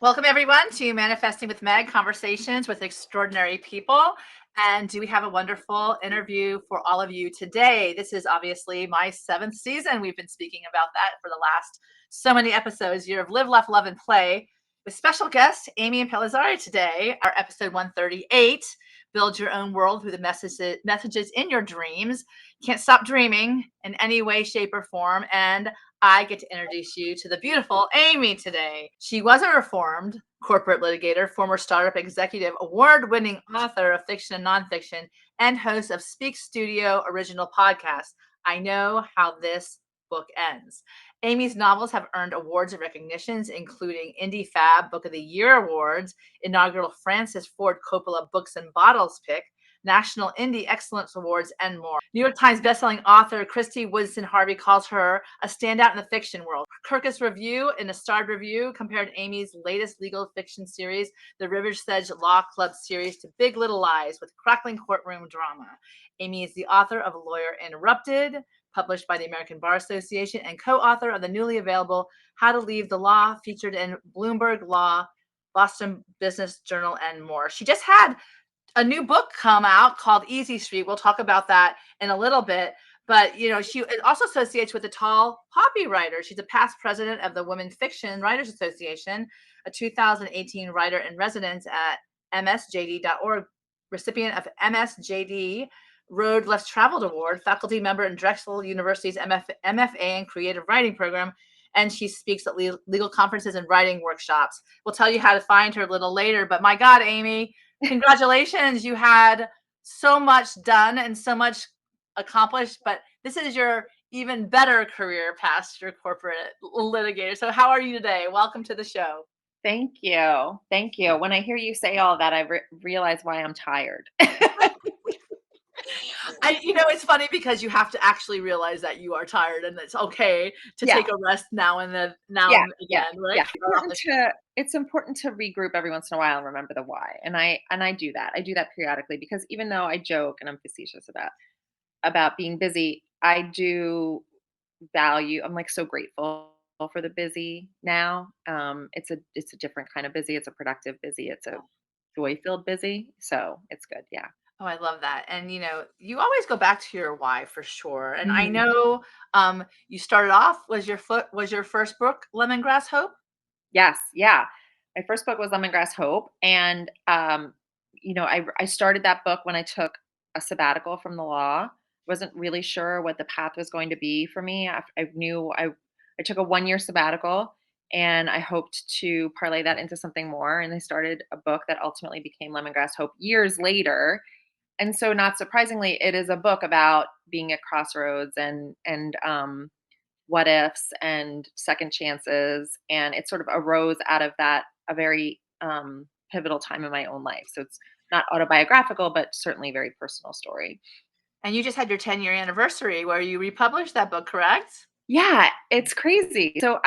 Welcome, everyone, to Manifesting with Meg, conversations with extraordinary people. And we have a wonderful interview for all of you today. This is obviously my 7th season. We've been speaking about that for the last so many episodes, year of live, laugh, love, and play, with special guest Amy Impellizzeri today, our episode 138, Build Your Own World Through the Messages in Your Dreams. Can't stop dreaming in any way, shape, or form. And I get to introduce you to the beautiful Amy today. She was a reformed corporate litigator, former startup executive, award-winning author of fiction and nonfiction, and host of Speak Studio original podcast, I Know How This Book Ends. Amy's novels have earned awards and recognitions, including INDIEFAB Book of the Year Awards, inaugural Francis Ford Coppola Books and Bottles pick, National Indie Excellence Awards, and more. New York Times bestselling author Kristy Woodson Harvey calls her a standout in the fiction world. Kirkus Review, in a starred review, compared Amy's latest legal fiction series, the Riversedge Law Club series, to Big Little Lies with crackling courtroom drama. Amy is the author of Lawyer Interrupted, published by the American Bar Association, and co-author of the newly available How to Leave the Law, featured in Bloomberg Law, Boston Business Journal, and more. She just had a new book come out called Easy Street. We'll talk about that in a little bit. But, she also associates with the Tall Poppy writer. She's a past president of the Women Fiction Writers Association, a 2018 writer in residence at msjd.org, recipient of MSJD Road Less Traveled Award, faculty member in Drexel University's MFA in Creative Writing program, and she speaks at legal conferences and writing workshops. We'll tell you how to find her a little later. But my God, Amy, congratulations. You had so much done and so much accomplished, but this is your even better career past your corporate litigator. So how are you today? Welcome to the show. Thank you. Thank you. When I hear you say all that, I realize why I'm tired. It's funny because you have to actually realize that you are tired, and it's okay to take a rest now and then, Yeah, and again, right? Yeah. It's important to regroup every once in a while and remember the why. And I do that. I do that periodically because even though I joke and I'm facetious about being busy, I do value. I'm like so grateful for the busy now. It's a different kind of busy. It's a productive busy. It's a joy-filled busy. So it's good. Yeah. Oh, I love that. And you always go back to your why for sure. And I Mhm. know you started off, was your first book Lemongrass Hope? Yes, yeah. My first book was Lemongrass Hope, and I started that book when I took a sabbatical from the law. Wasn't really sure what the path was going to be for me. I knew I took a 1-year sabbatical, and I hoped to parlay that into something more. And I started a book that ultimately became Lemongrass Hope years later. And so, not surprisingly, it is a book about being at crossroads and what ifs and second chances, and it sort of arose out of that a very pivotal time in my own life. So it's not autobiographical, but certainly a very personal story. And you just had your 10-year anniversary where you republished that book, correct? Yeah, it's crazy. So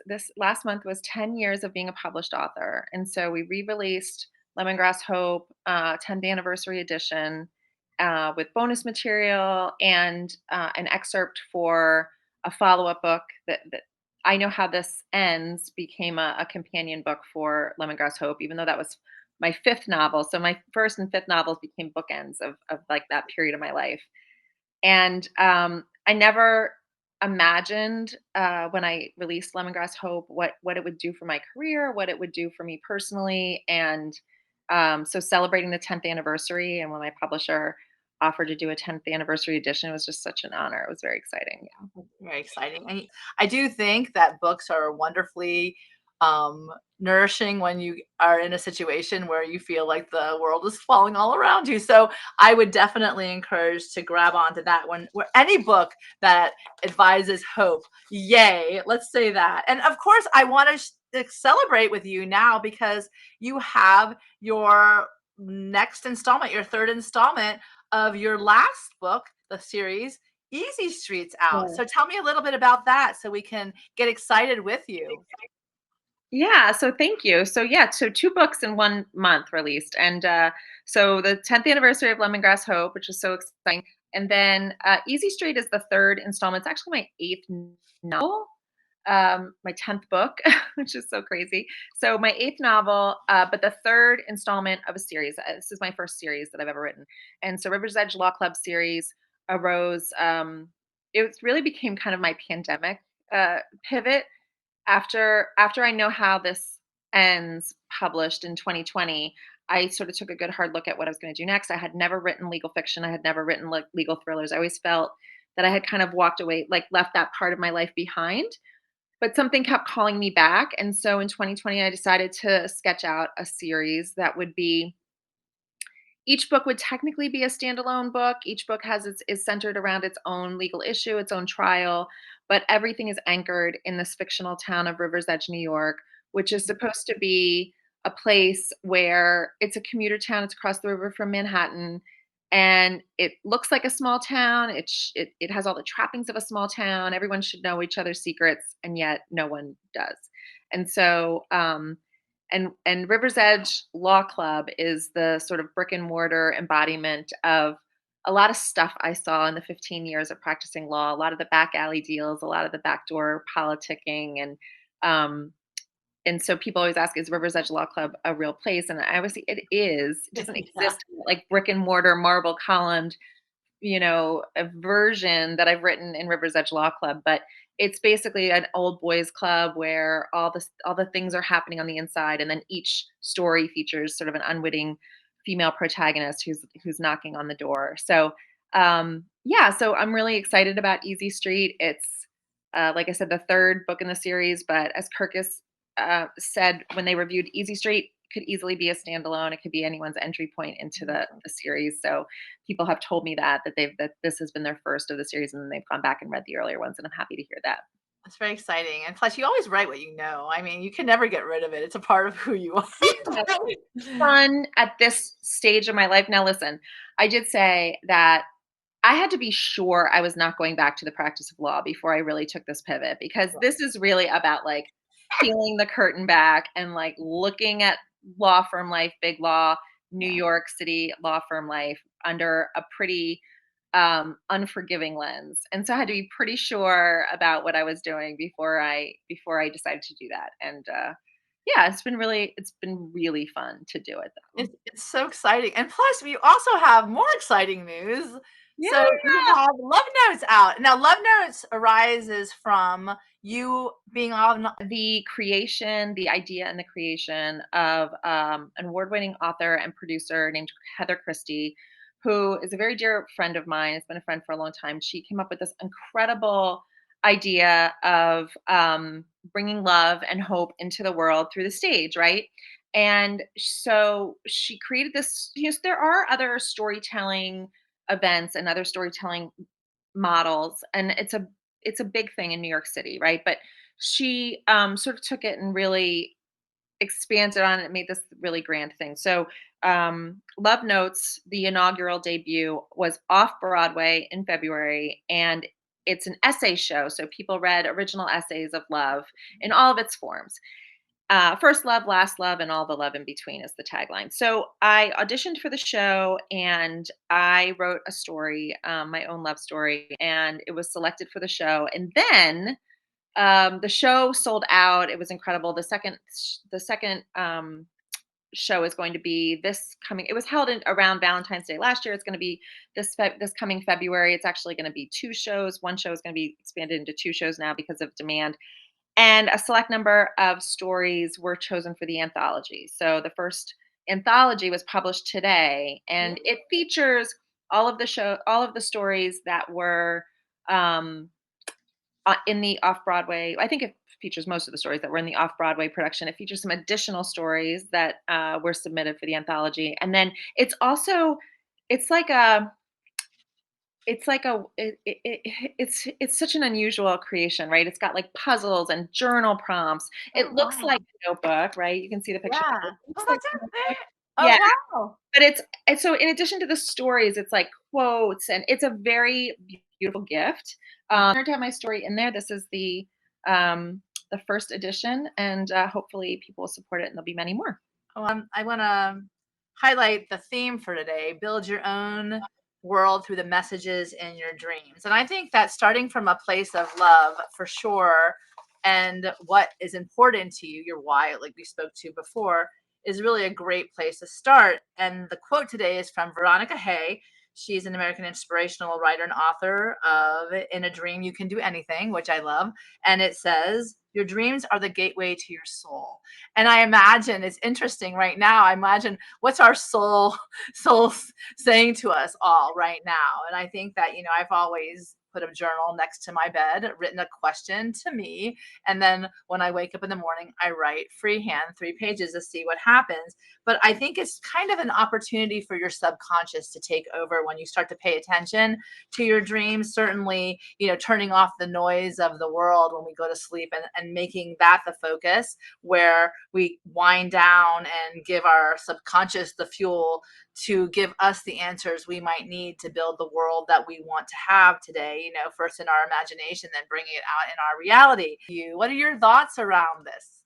this last month was 10 years of being a published author. And so we re-released Lemongrass Hope 10th anniversary edition with bonus material and an excerpt for a follow-up book that I Know How This Ends became a companion book for Lemongrass Hope, even though that was my fifth novel. So my first and fifth novels became bookends of like that period of my life. And I never imagined when I released Lemongrass Hope what it would do for my career, what it would do for me personally, and so celebrating the 10th anniversary, and when my publisher offered to do a 10th anniversary edition, it was just such an honor. It was very exciting. Yeah. Very exciting. And I do think that books are wonderfully nourishing when you are in a situation where you feel like the world is falling all around you. So I would definitely encourage to grab onto that one, where any book that advises hope. Yay, let's say that. And of course, I want to celebrate with you now because you have your next installment, your third installment of your last book, the series Easy Street's out. Yeah. So tell me a little bit about that so we can get excited with you. Yeah, so thank you. So yeah, so two books in 1 month released, and so the 10th anniversary of Lemongrass Hope, which is so exciting, and then Easy Street is the third installment. It's actually my eighth novel. my 10th book, which is so crazy. So my 8th novel, but the 3rd installment of a series. This is my first series that I've ever written. And so River's Edge Law Club series arose. It really became kind of my pandemic pivot after I know how this ends, published in 2020. I sort of took a good hard look at what I was going to do next. I had never written legal fiction. I had never written like legal thrillers. I always felt that I had kind of walked away, like left that part of my life behind. But something kept calling me back. And so in 2020, I decided to sketch out a series that would be each book would technically be a standalone book. Each book is centered around its own legal issue, its own trial, but everything is anchored in this fictional town of Rivers Edge, New York, which is supposed to be a place where it's a commuter town. It's across the river from Manhattan, and it looks like a small town. It has all the trappings of a small town. Everyone should know each other's secrets, and yet no one does. And so and River's Edge Law Club is the sort of brick and mortar embodiment of a lot of stuff I saw in the 15 years of practicing law, a lot of the back alley deals, a lot of the backdoor politicking. Um, and so people always ask, is River's Edge Law Club a real place? And I always say it is. It doesn't Yeah. exist like brick and mortar, marble columned, a version that I've written in River's Edge Law Club, but it's basically an old boys club where all the things are happening on the inside, and then each story features sort of an unwitting female protagonist who's knocking on the door. So yeah, so I'm really excited about Easy Street. It's like I said, the 3rd book in the series, but as Kirkus said when they reviewed Easy Street, could easily be a standalone. It could be anyone's entry point into the series. So people have told me that this has been their first of the series, and then they've gone back and read the earlier ones, and I'm happy to hear that. That's very exciting. And plus, you always write what you know. I mean, you can never get rid of it. It's a part of who you are. Yeah, fun at this stage of my life. Now, listen, I did say that I had to be sure I was not going back to the practice of law before I really took this pivot, because this is really about like peeling the curtain back and like looking at law firm life, big law, New Yeah. York City law firm life under a pretty unforgiving lens. And so I had to be pretty sure about what I was doing before I decided to do that. And yeah, it's been really fun to do it though. It's so exciting. And plus, we also have more exciting news. Yeah. So you have Love Notes out. Now, Love Notes arises from you being on. The idea and the creation of an award-winning author and producer named Heather Kristy, who is a very dear friend of mine. Has been a friend for a long time. She came up with this incredible idea of bringing love and hope into the world through the stage, right? And so she created this. There are other storytelling events and other storytelling models, and it's a big thing in New York City, right? But she sort of took it and really expanded on it and made this really grand thing. So Love Notes, the inaugural debut, was off Broadway in February, and it's an essay show. So people read original essays of love in all of its forms. First love, last love, and all the love in between is the tagline. So I auditioned for the show and I wrote a story, my own love story, and it was selected for the show. And then the show sold out. It was incredible. The second show is going to be this coming. It was held around Valentine's Day last year. It's going to be this coming February. It's actually going to be 2 shows. One show is going to be expanded into 2 shows now because of demand. And a select number of stories were chosen for the anthology. So the first anthology was published today, and it features all of the stories that were um, in the off Broadway. I think it features most of the stories that were in the off Broadway production. It features some additional stories that were submitted for the anthology, and then it's like a it's such an unusual creation, right? It's got like puzzles and journal prompts. Oh, It looks wow. like a notebook, right? You can see the picture. Yeah. It looks Oh, like that's a it. notebook. Oh, Yeah, wow. but it's so in addition to the stories, it's like quotes, and it's a very beautiful gift. Honored to have my story in there. This is the first edition, and hopefully people will support it, and there'll be many more. I want to highlight the theme for today: build your own world through the messages in your dreams. And I think that starting from a place of love, for sure, and what is important to you, your why, like we spoke to before, is really a great place to start. And the quote today is from Veronica Hay. She's an American inspirational writer and author of In a Dream You Can Do Anything, which I love. And it says, your dreams are the gateway to your soul. And I imagine it's interesting right now. I imagine what's our soul saying to us all right now. And I think that, I've always put a journal next to my bed, written a question to me. And then when I wake up in the morning, I write freehand 3 pages to see what happens. But I think it's kind of an opportunity for your subconscious to take over when you start to pay attention to your dreams. Certainly, turning off the noise of the world when we go to sleep, and making that the focus, where we wind down and give our subconscious the fuel to give us the answers we might need to build the world that we want to have today, first in our imagination, then bringing it out in our reality. What are your thoughts around this?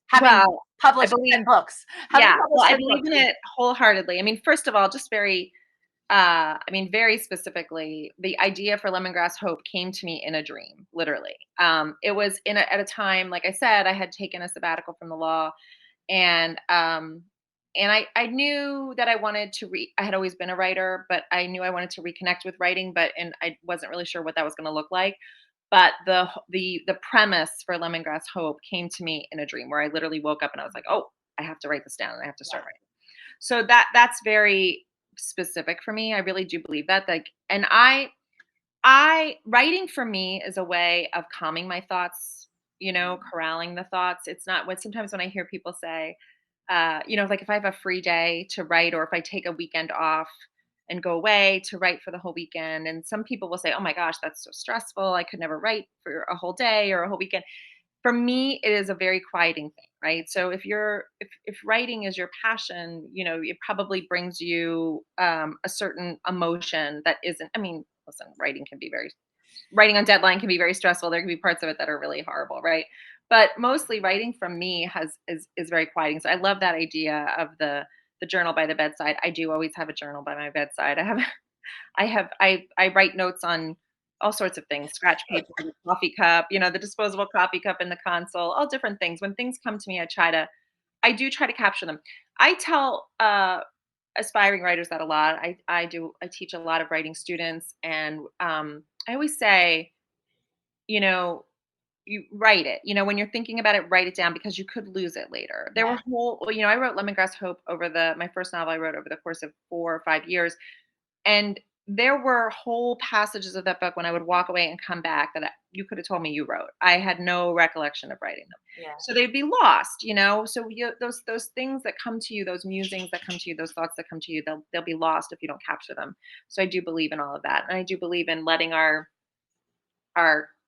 Having Well, I published believe, 10 books. yeah, well, Published I 10 believe in books. it wholeheartedly. I mean, first of all, just very, very specifically, the idea for Lemongrass Hope came to me in a dream, literally. It was at a time, like I said, I had taken a sabbatical from the law, and I knew that I wanted to I had always been a writer, but I knew I wanted to reconnect with writing, and I wasn't really sure what that was going to look like. But the premise for Lemongrass Hope came to me in a dream, where I literally woke up and I was like, oh, I have to write this down and I have to start Yeah. writing. So that's very specific for me. I really do believe that. Like, and I writing for me is a way of calming my thoughts, corralling the thoughts. It's not what sometimes when I hear people say, like if I have a free day to write, or if I take a weekend off and go away to write for the whole weekend. And some people will say, oh my gosh, that's so stressful. I could never write for a whole day or a whole weekend. For me, it is a very quieting thing, right? So if writing is your passion, it probably brings you a certain emotion that isn't. I mean, listen, writing on deadline can be very stressful. There can be parts of it that are really horrible, right? But mostly writing from me is very quieting. So I love that idea of the journal by the bedside. I do always have a journal by my bedside. I write notes on all sorts of things, scratch paper, the coffee cup, the disposable coffee cup in the console, all different things. When things come to me, I do try to capture them. I tell aspiring writers that a lot. I teach a lot of writing students, and I always say, you know, you write it. When you're thinking about it, write it down, because you could lose it later. There Yeah. were I wrote Lemongrass Hope over my first novel I wrote over the course of 4 or 5 years, and there were whole passages of that book when I would walk away and come back that you could have told me you wrote. I had no recollection of writing them. Yeah. So they'd be lost. So those things that come to you, those musings that come to you, those thoughts that come to you, they'll be lost if you don't capture them. So I do believe in all of that. And I do believe in letting our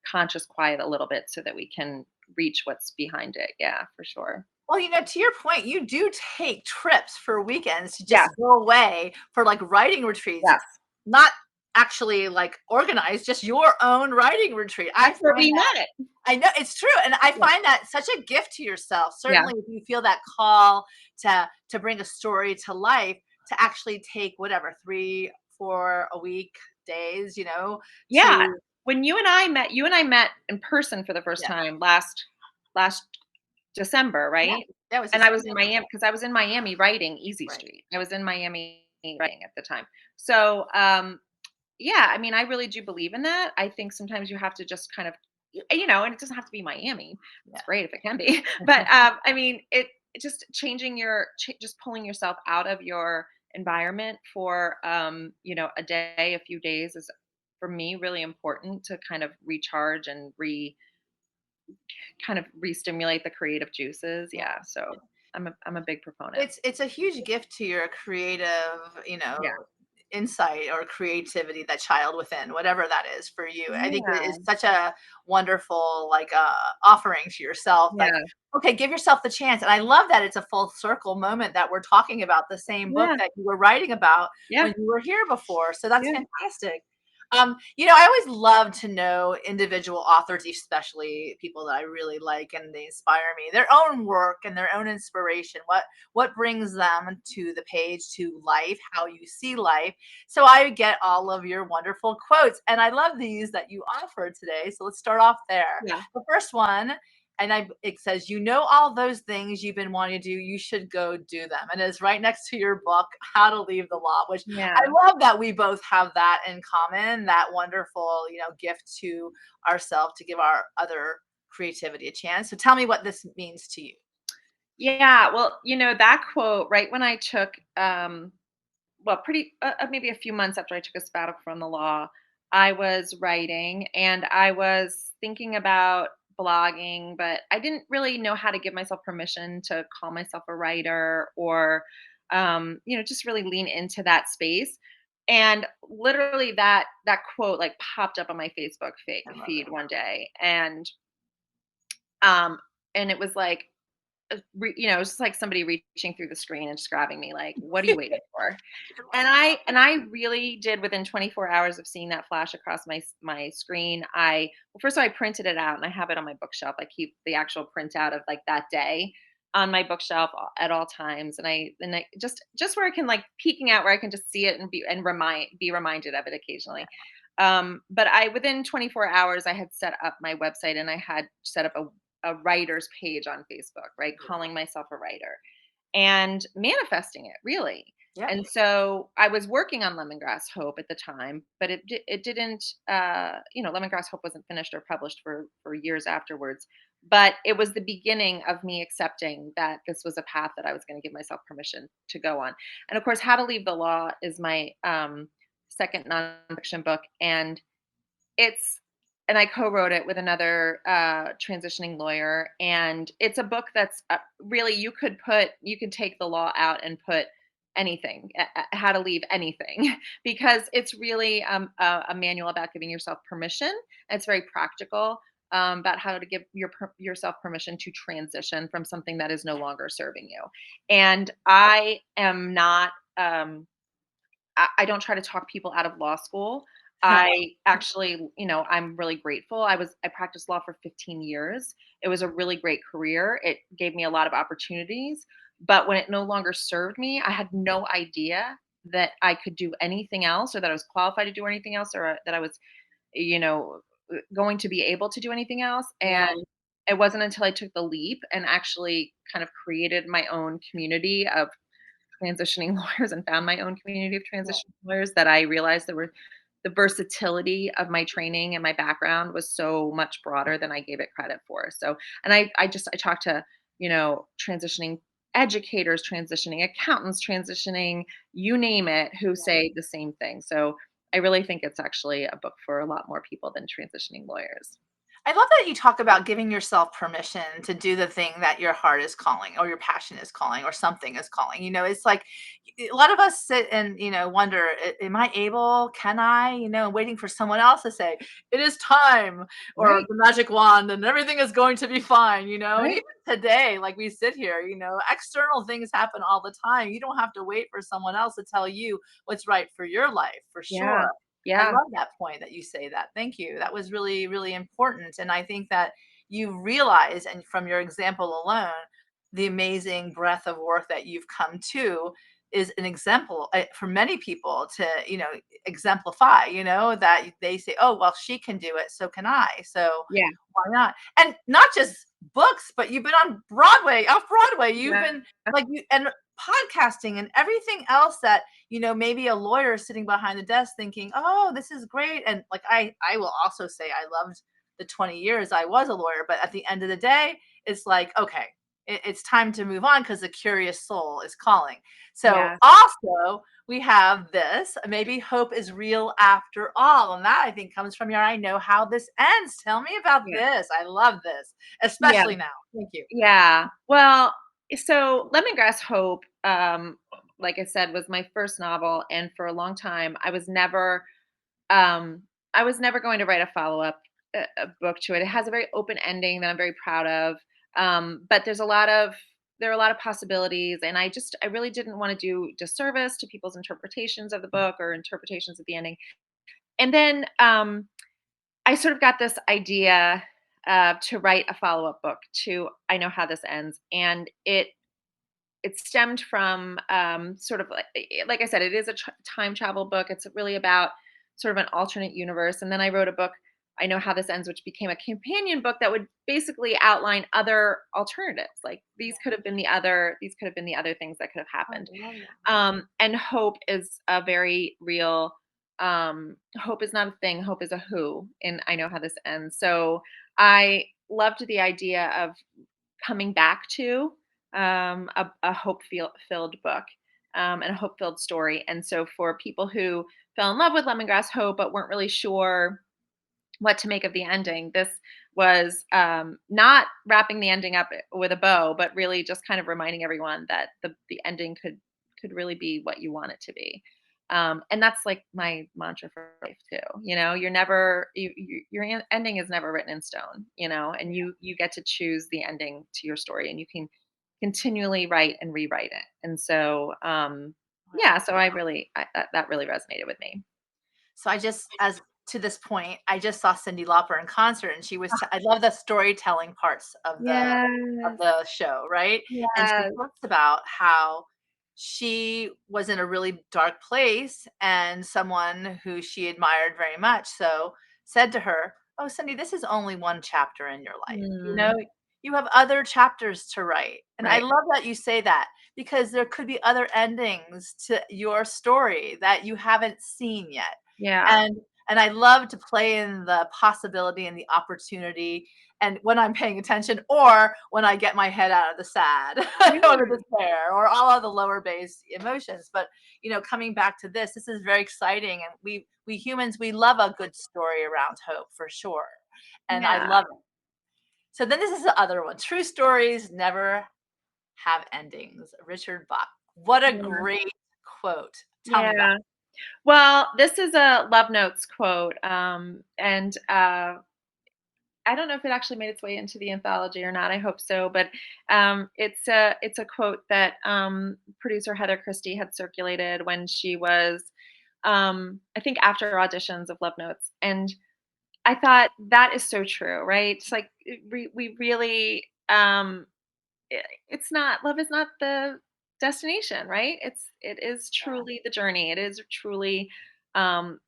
conscious quiet a little bit so that we can reach what's behind it. Yeah, for sure. Well, to your point, you do take trips for weekends to Yeah. just go away for like writing retreats. Yes. Not actually like organized, just your own writing retreat. I That's where find we that, met. I know it's true. And I Yeah. find that such a gift to yourself. Yeah. Certainly if you feel that call to bring a story to life, to actually take whatever, 3, 4 a week days, Yeah. to When you and I met in person for the first yeah, time last December, yeah, right? that was And I was in December. Miami, because I was in Miami writing Easy Right. Street. I was in Miami writing at the time. So, yeah, I mean, I really do believe in that. I think sometimes you have to just kind of, and it doesn't have to be Miami. Yeah. It's great if it can be, but I mean, it just changing just pulling yourself out of your environment for a day, a few days is for me really important to kind of recharge and kind of re-stimulate the creative juices. Yeah. Yeah, so I'm a big proponent. It's a huge gift to your creative, Yeah, insight or creativity, that child within, whatever that is for you. I think it is yeah, such a wonderful like offering to yourself. Like, yeah, okay, give yourself the chance. And I love that it's a full circle moment that we're talking about the same book yeah, that you were writing about yeah, when you were here before. So that's yeah. fantastic. I always love to know individual authors, especially people that I really like and they inspire me, their own work and their own inspiration, what brings them to the page, to life, how you see life. So I get all of your wonderful quotes, and I love these that you offered today. So let's start off there. Yeah. The first one, it says, all those things you've been wanting to do, you should go do them. And it's right next to your book, How to Leave the Law, which I Yeah. love that we both have that in common, that wonderful, gift to ourselves to give our other creativity a chance. So tell me what this means to you. Yeah. Well, that quote, right when I took, well, pretty, maybe a few months after I took a sabbatical from the law, I was writing and I was thinking about blogging, but I didn't really know how to give myself permission to call myself a writer or, just really lean into that space. And literally that quote like popped up on my Facebook I love feed it. one day, um, and it was like, it was just like somebody reaching through the screen and just grabbing me, like, "What are you waiting for?" And I really did within 24 hours of seeing that flash across my screen. Well, first of all, I printed it out and I have it on my bookshelf. I keep the actual printout of like that day on my bookshelf at all times, and I just where I can like peeking out where I can just see it and be reminded of it occasionally. But I within 24 hours I had set up my website and I had set up a writer's page on Facebook, right? Calling myself a writer and manifesting it really. Yeah. And so I was working on Lemongrass Hope at the time, but it didn't, Lemongrass Hope wasn't finished or published for years afterwards. But it was the beginning of me accepting that this was a path that I was going to give myself permission to go on. And of course, How to Leave the Law is my second nonfiction book, and it's and I co-wrote it with another transitioning lawyer, and it's a book that's really you could take the law out and put anything, how to leave anything, because it's really a manual about giving yourself permission. It's very practical about how to give yourself permission to transition from something that is no longer serving you. And I am not. I don't try to talk people out of law school. I actually, I'm really grateful. I practiced law for 15 years. It was a really great career. It gave me a lot of opportunities, but when it no longer served me, I had no idea that I could do anything else or that I was qualified to do anything else or that I was, you know, going to be able to do anything else. Yeah. And it wasn't until I took the leap and actually kind of created my own community of transitioning lawyers and found my own community of Yeah. transitioning lawyers that I realized the versatility of my training and my background was so much broader than I gave it credit for. So, and I talked to, transitioning educators, transitioning accountants, transitioning, you name it, who say the same thing. So I really think it's actually a book for a lot more people than transitioning lawyers. I love that you talk about giving yourself permission to do the thing that your heart is calling or your passion is calling or something is calling. It's like a lot of us sit and, wonder, Am I able? Can I? Waiting for someone else to say, it is time or Right. the magic wand and everything is going to be fine. And Right. even today, like we sit here, external things happen all the time. You don't have to wait for someone else to tell you what's right for your life, for sure. Yeah. I Yeah. love that point that you say that. Thank you. That was really, really important. And I think that you realize, and from your example alone, the amazing breadth of work that you've come to is an example for many people to, exemplify, that they say, oh, well, she can do it. So can I. So Yeah. why not? And not just books, but you've been on Broadway, off Broadway. You've Yeah. been and podcasting and everything else that maybe a lawyer is sitting behind the desk thinking, oh, this is great. And like, I will also say I loved the 20 years I was a lawyer, but at the end of the day, it's like, okay, it's time to move on because the curious soul is calling. So Yeah. also we have this, maybe hope is real after all. And that I think comes from your, I know how this ends. Tell me about Yeah. this. I love this, Yeah. especially now. Thank you. Yeah. Well, so Lemongrass Hope, like I said, was my first novel, and for a long time, um, I was never going to write a follow up a book to it. It has a very open ending that I'm very proud of, but there are a lot of possibilities, and I really didn't want to do disservice to people's interpretations of the book or interpretations of the ending. And then I sort of got this idea to write a follow-up book to I Know How This Ends, and it stemmed from sort of like I said, it is a time travel book. It's really about sort of an alternate universe. And then I wrote a book, I Know How This Ends, which became a companion book that would basically outline other alternatives. Like these could have been the other things that could have I happened. love that. And hope is a very real. Hope is not a thing. Hope is a who. And I Know How This Ends. So I loved the idea of coming back to a hope-filled book, and a hope-filled story. And so for people who fell in love with Lemongrass Hope but weren't really sure what to make of the ending, this was not wrapping the ending up with a bow, but really just kind of reminding everyone that the ending could really be what you want it to be. And that's like my mantra for life too. You're never your ending is never written in stone. And you get to choose the ending to your story, and you can continually write and rewrite it. And so, yeah, so that really resonated with me. So I just, as to this point, I just saw Cyndi Lauper in concert, and she was. I love the storytelling parts of Yes, the show, right? And she yes. talks about how she was in a really dark place, and someone who she admired very much so said to her, "Oh, Cindy, this is only one chapter in your life. Mm, You have other chapters to write." And I right. love that you say that, because there could be other endings to your story that you haven't seen yet. Yeah. And I love to play in the possibility and the opportunity, and when I'm paying attention, or when I get my head out of the sad or the Yeah. despair or all of the lower base emotions. But coming back to this is very exciting, and we humans, we love a good story around hope for sure. And I Yeah. love it. So then this is the other one. True stories never have endings. Richard Bach. What a Yeah. great quote. Tell me about Yeah. Well, this is a Love Notes quote, and I don't know if it actually made its way into the anthology or not. I hope so, but it's a quote that producer Heather Christie had circulated when she was, I think, after auditions of Love Notes, and I thought that is so true, right? It's like we really, it's not love is not the destination, right? It is that. truly the journey. It is truly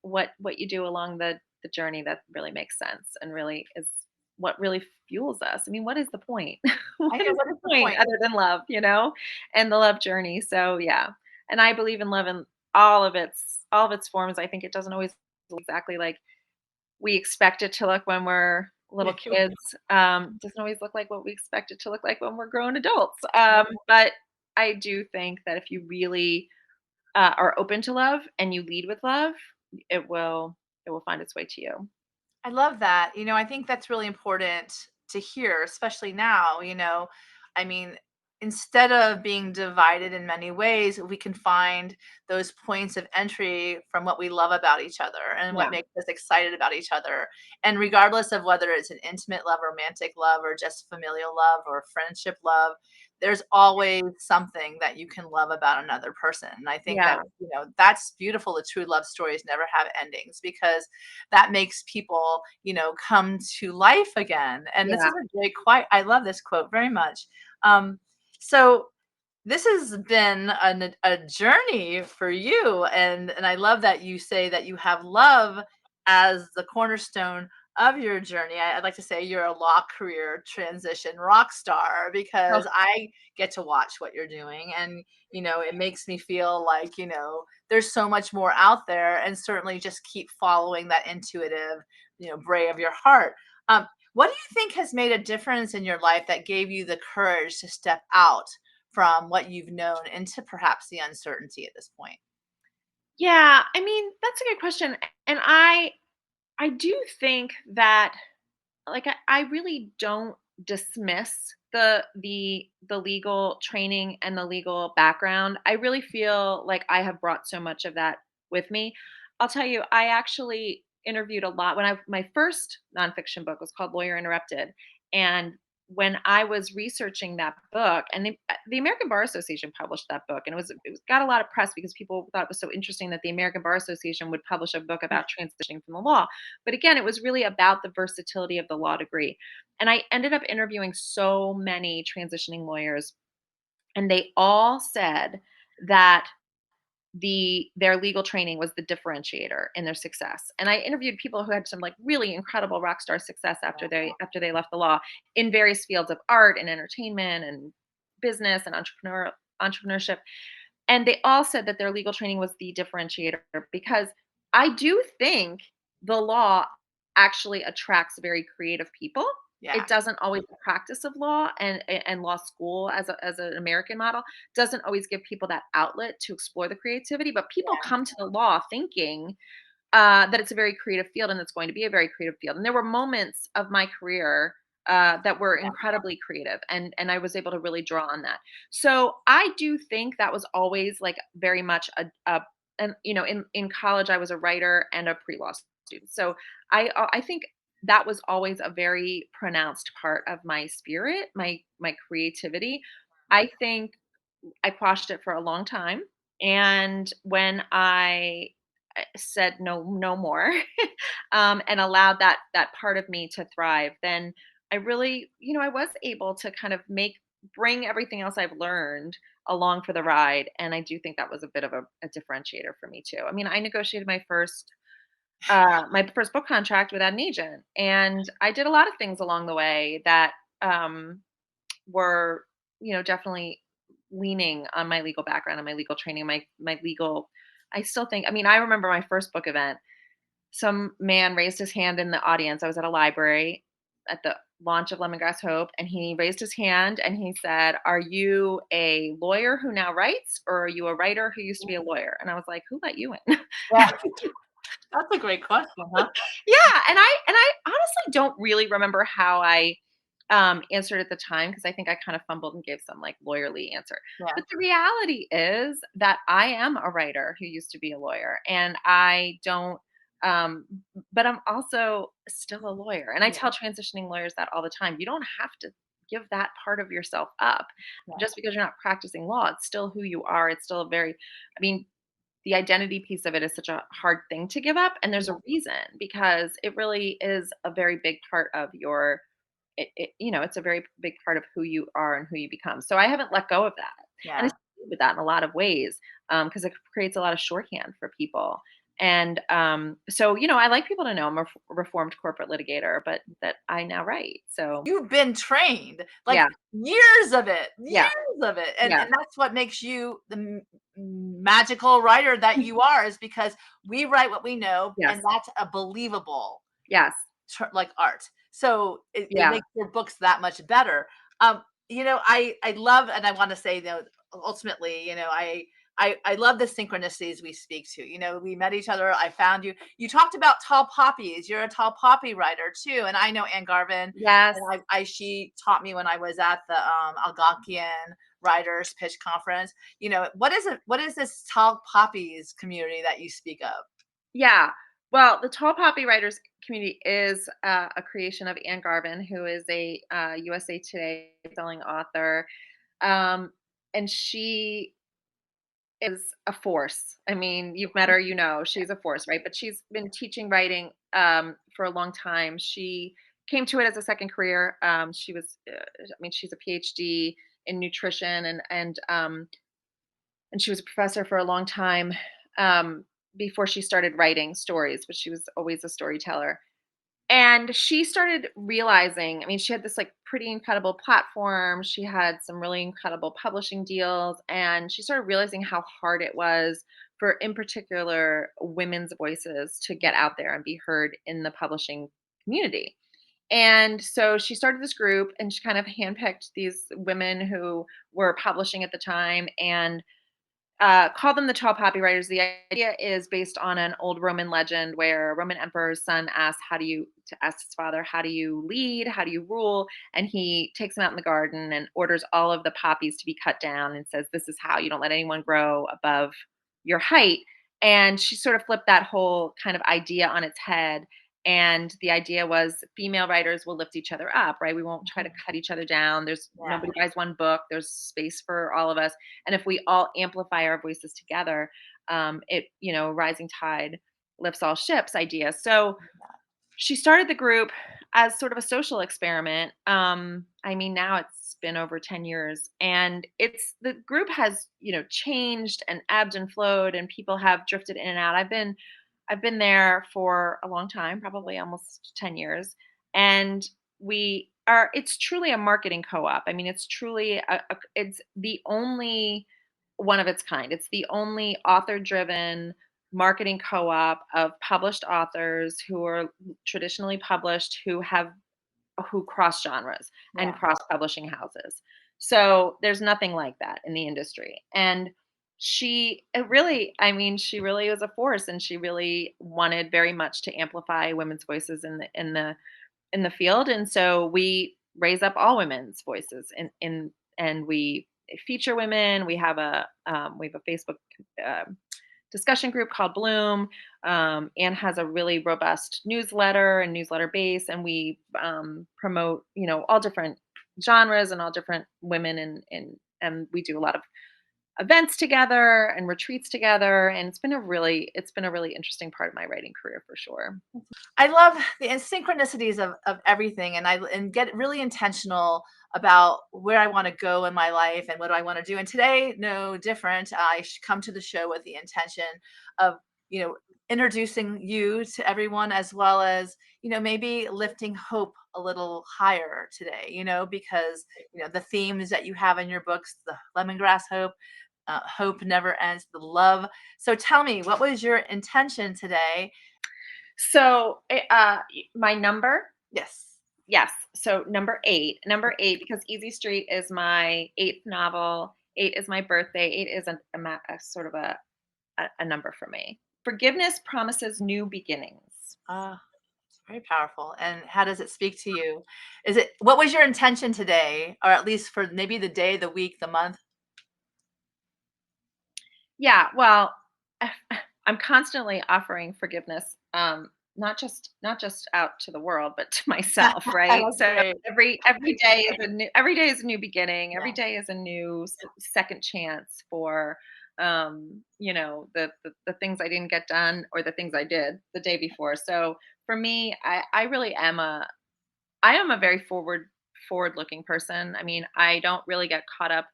what you do along the journey that really makes sense and really is what really fuels us. I mean, what is the point? I What know, is what the is the point point? other than love, and the love journey? So yeah, and I believe in love in all of its forms. I think it doesn't always look exactly like we expect it to look when we're little kids. Doesn't always look like what we expect it to look like when we're grown adults. But I do think that if you really are open to love and you lead with love, it will it will find its way to you. I love that. I think that's really important to hear, especially now. I mean, instead of being divided in many ways, we can find those points of entry from what we love about each other and what Yeah, makes us excited about each other. And regardless of whether it's an intimate love, romantic love, or just familial love or friendship love, there's always something that you can love about another person. And I think that, yeah, that's beautiful. The true love stories never have endings, because that makes people, come to life again. And this yeah, is a great quote. I love this quote very much. Um, so this has been a journey for you, and I love that you say that you have love as the cornerstone of your journey. I'd like to say you're a law career transition rock star, oh, because I get to watch what you're doing, and it makes me feel like there's so much more out there, and certainly just keep following that intuitive, bray of your heart. What do you think has made a difference in your life that gave you the courage to step out from what you've known into perhaps the uncertainty at this point? yeah. I mean, that's a good question, and I do think that like I really don't dismiss the legal training and the legal background. I really feel like I have brought so much of that with me. I'll tell you, I actually interviewed a lot when I my first nonfiction book was called Lawyer Interrupted, and when I was researching that book, and the American Bar Association published that book, and it got a lot of press because people thought it was so interesting that the American Bar Association would publish a book about transitioning from the law. But again, it was really about the versatility of the law degree. And I ended up interviewing so many transitioning lawyers, and they all said that their legal training was the differentiator in their success. And I interviewed people who had some like really incredible rock star success after they left the law in various fields of art and entertainment and business and entrepreneurship. And they all said that their legal training was the differentiator, because I do think the law actually attracts very creative people. Yeah. It doesn't always, the practice of law and law school as an American model doesn't always give people that outlet to explore the creativity. But people Yeah. come to the law thinking that it's a very creative field, and it's going to be a very creative field. And there were moments of my career that were incredibly creative, and I was able to really draw on that. So I do think that was always like very much and in college I was a writer and a pre-law student. So I think that was always a very pronounced part of my spirit, my creativity. I think I quashed it for a long time, and when I said no more, and allowed that part of me to thrive, then I really, I was able to kind of bring everything else I've learned along for the ride, and I do think that was a bit of a differentiator for me too. I mean, I negotiated my first book contract without an agent, and I did a lot of things along the way that um, were, definitely leaning on my legal background and my legal training, my legal. I still think. I mean, I remember my first book event. Some man raised his hand in the audience. I was at a library at the launch of Lemongrass Hope, and he raised his hand and he said, "Are you a lawyer who now writes, or are you a writer who used to be a lawyer?" And I was like, "Who let you in?" Yeah. That's a great question, huh? Yeah, and I honestly don't really remember how I answered at the time, because I think I kind of fumbled and gave some like lawyerly answer. Yeah. But the reality is that I am a writer who used to be a lawyer, and I don't. Um, but I'm also still a lawyer, and I Yeah. tell transitioning lawyers that all the time. You don't have to give that part of yourself up Yeah. just because you're not practicing law. It's still who you are. It's still a very, I mean, the identity piece of it is such a hard thing to give up, and there's Yeah. a reason, because it really is a very big part of it's a very big part of who you are and who you become. So I haven't let go of that, and I Yeah. still deal with that in a lot of ways, because it creates a lot of shorthand for people. And so I like people to know I'm a reformed corporate litigator, but that I now write. So You've been trained, like, yeah, years of it, yeah, years of it, and yeah, that's what makes you the magical writer that you are, is because we write what we know, yes, and that's a believable yes, like art. So it yeah, makes your books that much better. I love, and I want to say, ultimately, I love the synchronicities we speak to. We met each other. I found you. You talked about tall poppies. You're a tall poppy writer too, and I know Ann Garvin. yes. And she taught me when I was at the Algonquian Writers Pitch Conference. What is it? What is this tall poppies community that you speak of? Yeah. Well, the Tall Poppy Writers community is a creation of Ann Garvin, who is a USA Today selling author. Um, and she is a force. I mean, you've met her, she's a force, right? But she's been teaching writing for a long time. She came to it as a second career. She's a PhD in nutrition, and she was a professor for a long time before she started writing stories, but she was always a storyteller. And she started realizing, I mean, she had this like pretty incredible platform. She had some really incredible publishing deals, and she started realizing how hard it was for, in particular, women's voices to get out there and be heard in the publishing community. And so she started this group, and she kind of handpicked these women who were publishing at the time, and call them the tall poppy writers. The idea is based on an old Roman legend where a Roman emperor's son asks his father, "How do you lead? How do you rule?" And he takes him out in the garden and orders all of the poppies to be cut down and says, "This is how you don't let anyone grow above your height." And she sort of flipped that whole kind of idea on its head. And the idea was female writers will lift each other up, right? We won't try to cut each other down. There's Yeah. nobody buys one book. There's space for all of us. And if we all amplify our voices together, rising tide lifts all ships idea. So she started the group as sort of a social experiment. Now it's been over 10 years, and the group has, changed and ebbed and flowed, and people have drifted in and out. I've been there for a long time, probably almost 10 years. And it's truly a marketing co-op. It's truly it's the only one of its kind. It's the only author-driven marketing co-op of published authors who are traditionally published, who cross genres and Yeah. cross publishing houses. So there's nothing like that in the industry. And she really was a force, and she really wanted very much to amplify women's voices in the field. And so we raise up all women's voices and we feature women. We have a Facebook discussion group called Bloom. Anne has a really robust newsletter and newsletter base, and we promote, all different genres and all different women, and we do a lot of events together and retreats together, and it's been a really interesting part of my writing career for sure. I love the synchronicities of everything, and get really intentional about where I want to go in my life and what do I want to do. And today, no different. I come to the show with the intention of, you know, introducing you to everyone, as well as, maybe lifting hope a little higher today, because, the themes that you have in your books, the Lemongrass Hope, hope never ends, the love. So tell me, what was your intention today? So my number. Yes. Yes. So number eight, because Easy Street is my eighth novel. Eight is my birthday. Eight is a sort of a number for me. Forgiveness promises new beginnings. It's very powerful. And how does it speak to you? What was your intention today, or at least for maybe the day, the week, the month? Yeah. Well, I'm constantly offering forgiveness, not just out to the world, but to myself, right? That's So great. every day is a new beginning. Every Yeah. day is a new second chance for the things I didn't get done, or the things I did the day before. So for me, I really am a very forward looking person. I don't really get caught up.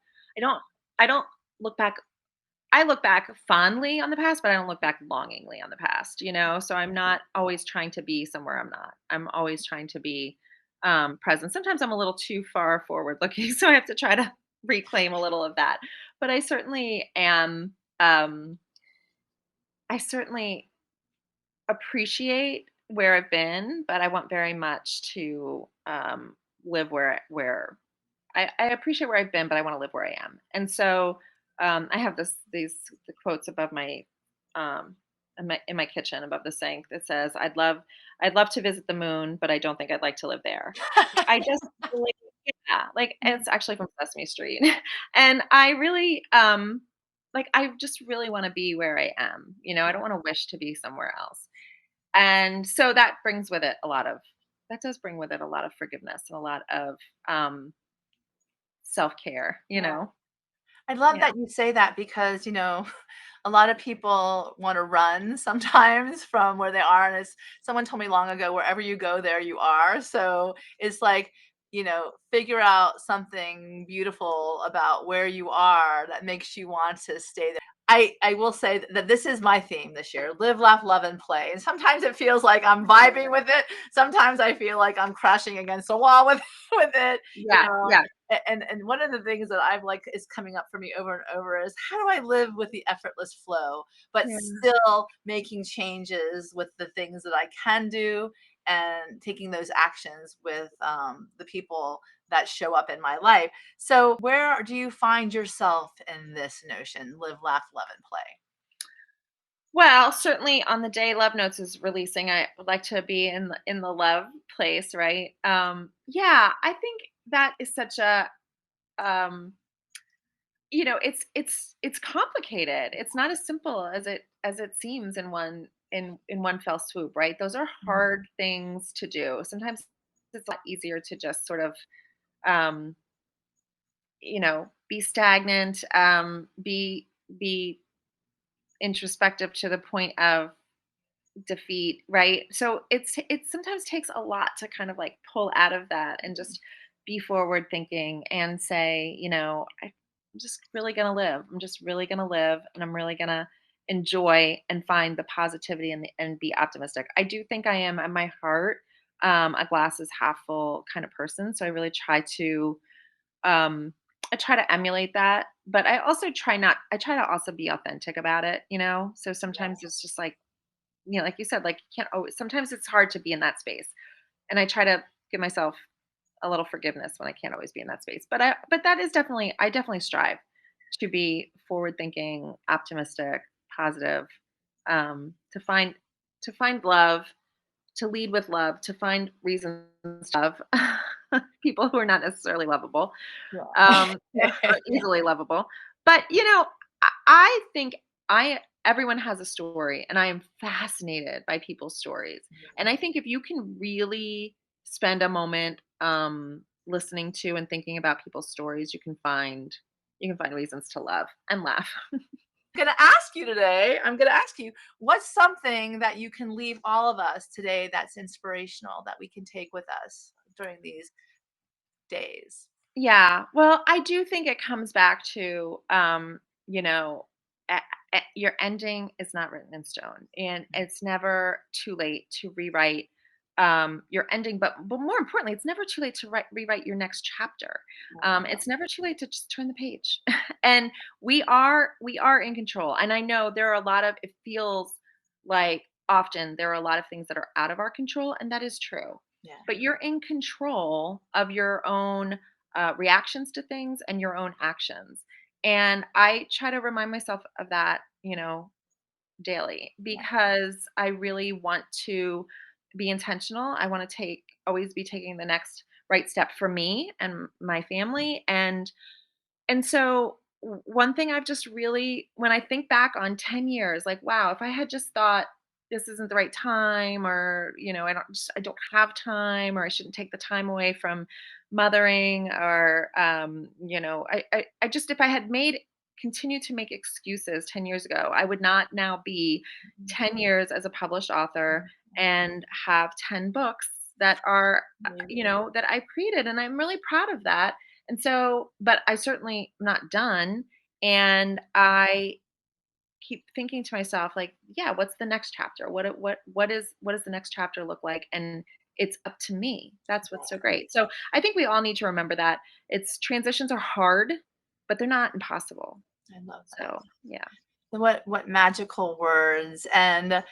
I don't look back. I look back fondly on the past, but I don't look back longingly on the past. So I'm not always trying to be somewhere I'm not. I'm always trying to be present. Sometimes I'm a little too far forward looking, so I have to try to reclaim a little of that. But I certainly am. I certainly appreciate where I've been, but I want very much to live where I appreciate where I've been, but I want to live where I am. And so I have these the quotes above um, in my kitchen above the sink that says, "I'd love to visit the moon, but I don't think I'd like to live there." I just really, yeah, like it's actually from Sesame Street, and I really I just really want to be where I am. I don't want to wish to be somewhere else. And so that does bring with it a lot of forgiveness and a lot of self-care, you Yeah. know? I love Yeah. that you say that because, a lot of people want to run sometimes from where they are. And as someone told me long ago, wherever you go, there you are. So it's like, figure out something beautiful about where you are that makes you want to stay there. I will say that this is my theme this year: live, laugh, love, and play. And sometimes it feels like I'm vibing with it. Sometimes I feel like I'm crashing against a wall with, with it, you Yeah, know. yeah, And one of the things that I've like is coming up for me over and over is, how do I live with the effortless flow, but yeah. still making changes with the things that I can do, and taking those actions with the people that show up in my life. So where do you find yourself in this notion: live, laugh, love, and play? Well, certainly on the day Love Notes is releasing, I would like to be in the love place, right? Yeah, I think that is such a um it's complicated. It's not as simple as it seems in one in one fell swoop, right? Those are hard things to do. Sometimes it's a lot easier to just sort of um, be stagnant, be introspective to the point of defeat, right? So it sometimes takes a lot to kind of like pull out of that and just be forward thinking and say, I'm just really gonna live. I'm just really gonna live, and I'm really gonna enjoy and find the positivity and be optimistic. I do think I am at my heart a glass is half full kind of person. So I really try to um I try to emulate that, but I try to also be authentic about it. So sometimes it's just like, like you said, like you can't always, sometimes it's hard to be in that space. And I try to give myself a little forgiveness when I can't always be in that space. But that is definitely, I definitely strive to be forward thinking, optimistic, positive, to find love, to lead with love, to find reasons to love people who are not necessarily lovable, or Yeah. easily lovable. But I think I everyone has a story, and I am fascinated by people's stories. And I think if you can really spend a moment listening to and thinking about people's stories, you can find reasons to love and laugh. I'm gonna ask you, what's something that you can leave all of us today that's inspirational that we can take with us during these days? Yeah. Well, I do think it comes back to, you know, your ending is not written in stone, and it's never too late to rewrite your ending. But more importantly, it's never too late to rewrite your next chapter. It's never too late to just turn the page, and we are in control. And I know there are a lot of, it feels like often there are a lot of things that are out of our control, and that is true. Yeah. But you're in control of your own reactions to things and your own actions. And I try to remind myself of that, daily, Yeah. because I really want to be intentional. I want to always be taking the next right step for me and my family. And so one thing I've just really, when I think back on 10 years, like, wow, if I had just thought this isn't the right time, or, I don't have time, or I shouldn't take the time away from mothering, or, I just, if I had continued to make excuses 10 years ago, I would not now be 10 years as a published author and have 10 books that are, that I created. And I'm really proud of that. And so, but I certainly am not done. And I keep thinking to myself, like, yeah, what's the next chapter? What does the next chapter look like? And it's up to me. That's what's so great. So I think we all need to remember that it's transitions are hard, but they're not impossible. I love that. So yeah. What magical words. And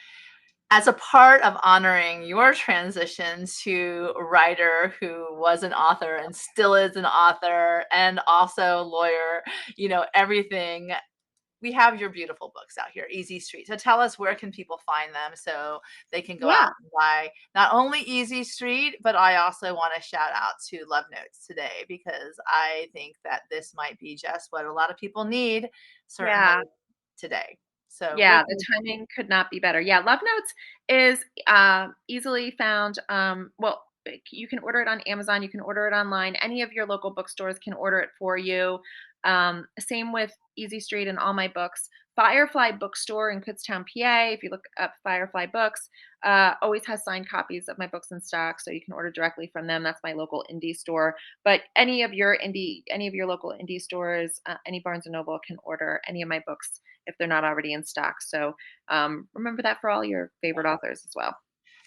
as a part of honoring your transition to writer who was an author and still is an author and also lawyer, everything, we have your beautiful books out here, Easy Street. So tell us, where can people find them so they can go out Yeah. and buy not only Easy Street, but I also want to shout out to Love Notes today, because I think that this might be just what a lot of people need, certainly Yeah. today. So where Yeah, can the we timing could not be better. Yeah, Love Notes is easily found. Well, you can order it on Amazon. You can order it online. Any of your local bookstores can order it for you. Same with Easy Street and all my books. Firefly Bookstore in Kutztown, PA. If you look up Firefly Books, always has signed copies of my books in stock, so you can order directly from them. That's my local indie store. But any of your local indie stores, any Barnes and Noble can order any of my books if they're not already in stock. So remember that for all your favorite authors as well.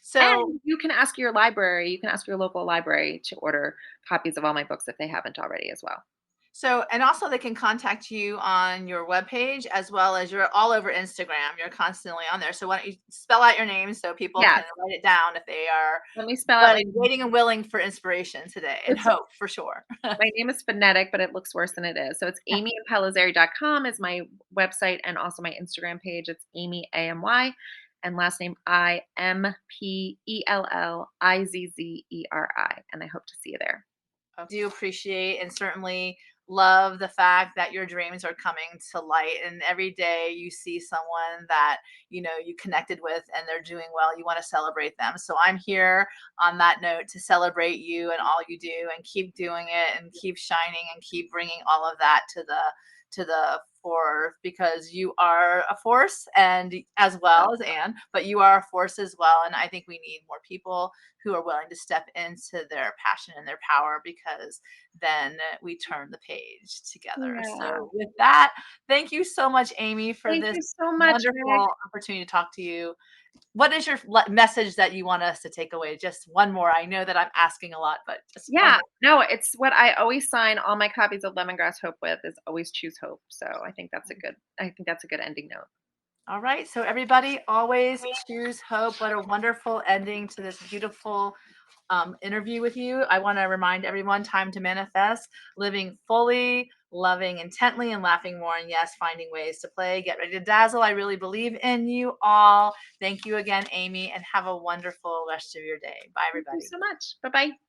so And you can ask your library, you can ask your local library to order copies of all my books if they haven't already as well. and also they can contact you on your webpage, as well as you're all over Instagram. You're constantly on there. So why don't you spell out your name so people can Yes. write it down if they are Let me spell out my ready, waiting and willing for inspiration today, and it's hope for sure. my name is phonetic, but it looks worse than it is. So it's amyimpellizzeri.com is my website, and also my Instagram page. It's Amy AMY, and last name Impellizzeri. And I hope to see you there. I do appreciate, and certainly love the fact that your dreams are coming to light, and every day you see someone that you connected with and they're doing well, you want to celebrate them. So I'm here on that note to celebrate you and all you do, and keep doing it and keep shining and keep bringing all of that to the fore, because you are a force, and as well as Anne, but you are a force as well. And I think we need more people who are willing to step into their passion and their power, because then we turn the page together. Yeah. So with that, thank you so much, Amy, for Thank this you so much, Meg. wonderful opportunity to talk to you. What is your message that you want us to take away? Just one more. I know that I'm asking a lot, but just one Yeah, more. no, it's what I always sign all my copies of Lemongrass Hope with is always choose hope. So I think that's a good ending note. All right. So everybody, always choose hope. What a wonderful ending to this beautiful interview with you. I want to remind everyone, time to manifest, living fully, loving intently, and laughing more. And yes, finding ways to play. Get ready to dazzle. I really believe in you all. Thank you again, Amy, and have a wonderful rest of your day. Bye, Thank you everybody. so much. Bye-bye.